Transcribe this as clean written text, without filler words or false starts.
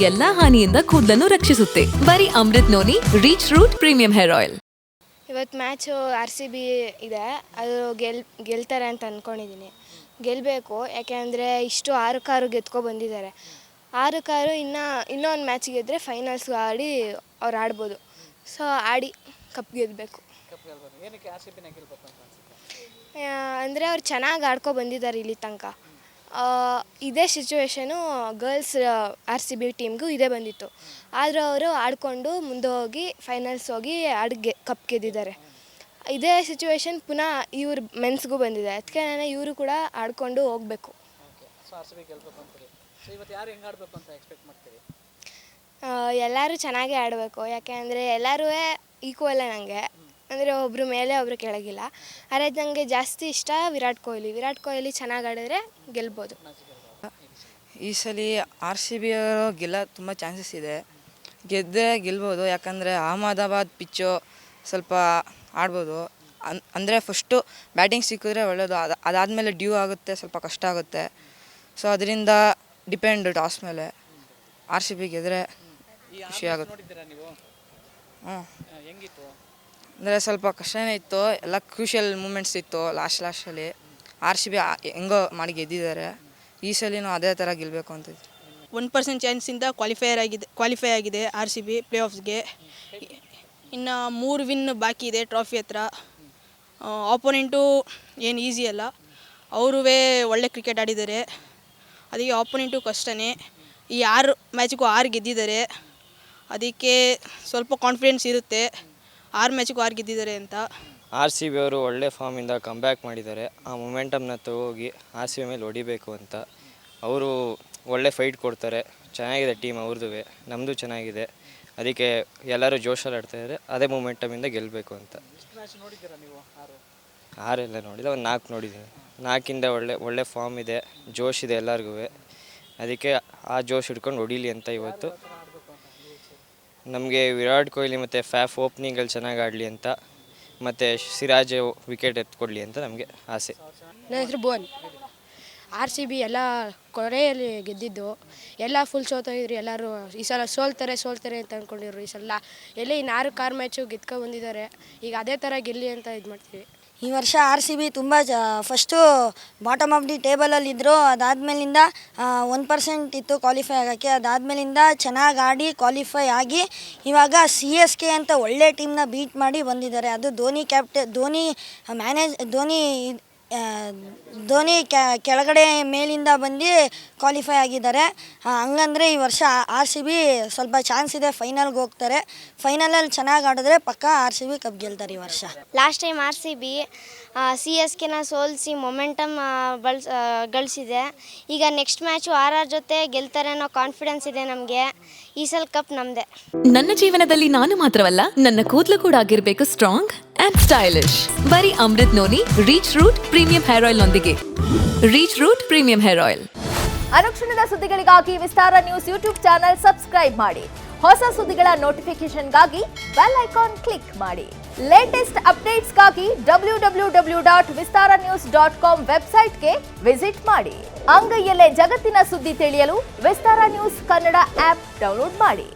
ಎಲ್ಲಾ ಹಾನಿಯಿಂದ ಕೂದಲನ್ನು ರಕ್ಷಿಸುತ್ತೆ. ಬರೀ Amrut noni reach root premium hair oil. ಇವತ್ತು ಮ್ಯಾಚು RCB ಇದೆ, ಅದು ಗೆಲ್ತಾರೆ ಅಂತ ಅಂದ್ಕೊಂಡಿದ್ದೀನಿ. ಗೆಲ್ಲಬೇಕು, ಯಾಕೆಂದರೆ ಇಷ್ಟು 6 ಕಾರು ಗೆದ್ಕೊ ಬಂದಿದ್ದಾರೆ. 6 ಕಾರು ಇನ್ನೊಂದು ಮ್ಯಾಚ್ ಗೆದ್ದರೆ ಫೈನಲ್ಸ್ ಆಡಿ ಅವ್ರು ಆಡ್ಬೋದು. ಸೊ ಆಡಿ ಕಪ್ ಗೆಲ್ಲಬೇಕು. ಅಂದರೆ ಅವ್ರು ಚೆನ್ನಾಗಿ ಆಡ್ಕೊ ಬಂದಿದ್ದಾರೆ ಇಲ್ಲಿ ತನಕ. ಇದೇ ಸಿಚುವೇಶನು ಗರ್ಲ್ಸ್ RCB ಟೀಮ್ಗೂ ಇದೇ ಬಂದಿತ್ತು. ಆದರೂ ಅವರು ಆಡಿಕೊಂಡು ಮುಂದೆ ಹೋಗಿ ಫೈನಲ್ಸ್ ಹೋಗಿ ಕಪ್ ಗೆದ್ದಿದ್ದಾರೆ. ಇದೇ ಸಿಚುವೇಶನ್ ಪುನಃ ಇವ್ರ ಮೆನ್ಸ್ಗೂ ಬಂದಿದೆ. ಅದಕ್ಕೆ ಇವರು ಕೂಡ ಆಡಿಕೊಂಡು ಹೋಗಬೇಕು. ಎಲ್ಲರೂ ಚೆನ್ನಾಗೇ ಆಡಬೇಕು, ಯಾಕೆಂದರೆ ಎಲ್ಲರೂ ಈಕ್ವಲ್ಲೇ ನನಗೆ. ಅಂದರೆ ಒಬ್ಬರು ಮೇಲೆ ಒಬ್ಬರು ಕೆಳಗಿಲ್ಲ. ಆದರೆ ನನಗೆ ಜಾಸ್ತಿ ಇಷ್ಟ ವಿರಾಟ್ ಕೊಹ್ಲಿ ಚೆನ್ನಾಗಿ ಆಡಿದ್ರೆ ಗೆಲ್ಬೋದು. ಈ ಸಲ RCB ಅವರು ಗೆಲ್ಲ ತುಂಬ ಚಾನ್ಸಸ್ ಇದೆ. ಗೆದ್ದರೆ ಗೆಲ್ಬೋದು, ಯಾಕಂದರೆ ಅಹಮದಾಬಾದ್ ಪಿಚ್ಚು ಸ್ವಲ್ಪ ಆಡ್ಬೋದು. ಅಂದರೆ ಫಸ್ಟು ಬ್ಯಾಟಿಂಗ್ ಸಿಕ್ಕಿದ್ರೆ ಒಳ್ಳೆಯದು, ಅದಾದಮೇಲೆ ಡ್ಯೂ ಆಗುತ್ತೆ, ಸ್ವಲ್ಪ ಕಷ್ಟ ಆಗುತ್ತೆ. ಸೊ ಅದರಿಂದ ಡಿಪೆಂಡ್ ಟಾಸ್ ಮೇಲೆ. RCB ಗೆದ್ದರೆ ಖುಷಿ ಆಗುತ್ತೆ. ಅಂದರೆ ಸ್ವಲ್ಪ ಕಷ್ಟನೇ ಇತ್ತು, ಎಲ್ಲ ಕ್ರೂಷಿಯಲ್ ಮೂಮೆಂಟ್ಸ್ ಇತ್ತು ಲಾಸ್ಟಲ್ಲಿ. RCB ಹೆಂಗೋ ಮಾಡಿ ಗೆದ್ದಿದ್ದಾರೆ. ಈ ಸಲಿನೂ ಅದೇ ಥರ ಗೆಲ್ಲಬೇಕು ಅಂತಿದ್ದೆ. 1% ಚಾನ್ಸಿಂದ ಕ್ವಾಲಿಫೈ ಆಗಿದೆ RCB ಪ್ಲೇ ಆಫ್ಸ್ಗೆ. ಇನ್ನು 3 ವಿನ್ ಬಾಕಿ ಇದೆ ಟ್ರಾಫಿ ಹತ್ರ. ಆಪೋನೆಂಟು ಏನು ಈಸಿ ಅಲ್ಲ, ಅವರೂ ಒಳ್ಳೆ ಕ್ರಿಕೆಟ್ ಆಡಿದ್ದಾರೆ. ಅದಕ್ಕೆ ಆಪೋನೆಂಟು ಕಷ್ಟನೇ. ಈ 6 ಮ್ಯಾಚಿಗೂ 6 ಗೆದ್ದಿದ್ದಾರೆ. ಅದಕ್ಕೆ ಸ್ವಲ್ಪ ಕಾನ್ಫಿಡೆನ್ಸ್ ಇರುತ್ತೆ 6 ಮ್ಯಾಚಿಗೂ 6 ಗೆದ್ದಿದ್ದಾರೆ ಅಂತ. RCB ಅವರು ಒಳ್ಳೆ ಫಾರ್ಮಿಂದ ಕಮ್ಬ್ಯಾಕ್ ಮಾಡಿದ್ದಾರೆ. ಆ ಮೊಮೆಂಟಮ್ನ ತಗೋಗಿ RCB ಮೇಲೆ ಹೊಡಿಬೇಕು ಅಂತ. ಅವರು ಒಳ್ಳೆ ಫೈಟ್ ಕೊಡ್ತಾರೆ. ಚೆನ್ನಾಗಿದೆ ಟೀಮ್ ಅವ್ರದ್ದು, ನಮ್ಮದು ಚೆನ್ನಾಗಿದೆ. ಅದಕ್ಕೆ ಎಲ್ಲರೂ ಜೋಶಲ್ಲಿ ಆಡ್ತಾಯಿದ್ದಾರೆ. ಅದೇ ಮೊಮೆಂಟಮಿಂದ ಗೆಲ್ಲಬೇಕು ಅಂತ. 6 ಎಲ್ಲ ನೋಡಿಲ್ಲ, ಒಂದು 4 ನೋಡಿದ್ದೀನಿ. 4ಇಂದ ಒಳ್ಳೆ ಫಾರ್ಮ್ ಇದೆ, ಜೋಶ್ ಇದೆ ಎಲ್ಲರಿಗೂ. ಅದಕ್ಕೆ ಆ ಜೋಶ್ ಹಿಡ್ಕೊಂಡು ಹೊಡೀಲಿ ಅಂತ ಇವತ್ತು. ನಮಗೆ ವಿರಾಟ್ ಕೊಹ್ಲಿ ಮತ್ತು ಫ್ಯಾಫ್ ಓಪ್ನಿಂಗಲ್ಲಿ ಚೆನ್ನಾಗಿ ಆಡಲಿ ಅಂತ, ಮತ್ತು ಸಿರಾಜ್ ವಿಕೆಟ್ ಎತ್ಕೊಡ್ಲಿ ಅಂತ ನಮಗೆ ಆಸೆ. ನನ್ನ ಹೆಸರು ಭುವನ್. RCB ಎಲ್ಲ ಕೊನೆಯಲ್ಲಿ ಗೆದ್ದಿದ್ದು. ಎಲ್ಲ ಫುಲ್ ಸೋತೋಗಿದ್ರು ಎಲ್ಲರೂ. ಈ ಸಲ ಸೋಲ್ತಾರೆ ಅಂತ ಅಂದ್ಕೊಂಡಿದ್ರು. ಈ ಸಲ ಇನ್ನು 6 ಮ್ಯಾಚು ಗೆದ್ಕೊ ಬಂದಿದ್ದಾರೆ. ಈಗ ಅದೇ ಥರ ಗೆಲ್ಲಿ ಅಂತ ಇದು ಮಾಡ್ತೀವಿ. ಈ ವರ್ಷ RCB ತುಂಬ ಫಸ್ಟು ಬಾಟಮ್ ಆಫ್ ದಿ ಟೇಬಲಲ್ಲಿದ್ದರು. ಅದಾದಮೇಲಿಂದ 1% ಇತ್ತು ಕ್ವಾಲಿಫೈ ಆಗೋಕ್ಕೆ. ಅದಾದಮೇಲಿಂದ ಚೆನ್ನಾಗಿ ಆಡಿ ಕ್ವಾಲಿಫೈ ಆಗಿ ಇವಾಗ CSK ಅಂತ ಒಳ್ಳೆ ಟೀಮ್ನ ಬೀಟ್ ಮಾಡಿ ಬಂದಿದ್ದಾರೆ. ಅದು ಧೋನಿ ಕೆಳಗಡೆ ಮೇಲಿಂದ ಬಂದು ಕ್ವಾಲಿಫೈ ಆಗಿದ್ದಾರೆ. ಹಂಗಂದರೆ ಈ ವರ್ಷ RCB ಸ್ವಲ್ಪ ಚಾನ್ಸ್ ಇದೆ, ಫೈನಲ್ಗೆ ಹೋಗ್ತಾರೆ. ಫೈನಲಲ್ಲಿ ಚೆನ್ನಾಗಿ ಆಡಿದ್ರೆ ಪಕ್ಕ RCB ಕಪ್ ಗೆಲ್ತಾರೆ ಈ ವರ್ಷ. ಲಾಸ್ಟ್ ಟೈಮ್ RCB CSKನ ಸೋಲಿಸಿ ಮೊಮೆಂಟಮ್ ಗಳಿಸಿದೆ. ಈಗ ನೆಕ್ಸ್ಟ್ ಮ್ಯಾಚು RR ಜೊತೆ ಗೆಲ್ತಾರೆ ಅನ್ನೋ ಕಾನ್ಫಿಡೆನ್ಸ್ ಇದೆ ನಮಗೆ. ಈ ಸಲ ಕಪ್ ನಮ್ಮದೇ. ನನ್ನ ಜೀವನದಲ್ಲಿ ನಾನು ಮಾತ್ರವಲ್ಲ, ನನ್ನ ಕೂದಲು ಕೂಡ ಆಗಿರ್ಬೇಕು ಸ್ಟ್ರಾಂಗ್ ಅಂಡ್ ಸ್ಟೈಲಿಶ್. ಬರೀ Amrut noni reach root premium hair oil ನೊಂದಿಗೆ. Reach root premium hair oil. ಅನುಕ್ಷಣದ ಸುದ್ದಿಗಳಿಗಾಗಿ Vistara news YouTube channel subscribe ಮಾಡಿ. ಹೊಸ ಸುದ್ದಿಗಳ ನೋಟಿಫಿಕೇಶನ್ಗಾಗಿ ಬೆಲ್ ಐಕಾನ್ ಕ್ಲಿಕ್ ಮಾಡಿ. ಲೇಟೆಸ್ಟ್ ಅಪ್ಡೇಟ್ಸ್ಗಾಗಿ www.vistaranews.com ವೆಬ್ಸೈಟ್ಗೆ ವಿಸಿಟ್ ಮಾಡಿ. ಅಂಗೈಯಲ್ಲೇ ಜಗತ್ತಿನ ಸುದ್ದಿ ತಿಳಿಯಲು Vistara news Kannada app download ಮಾಡಿ.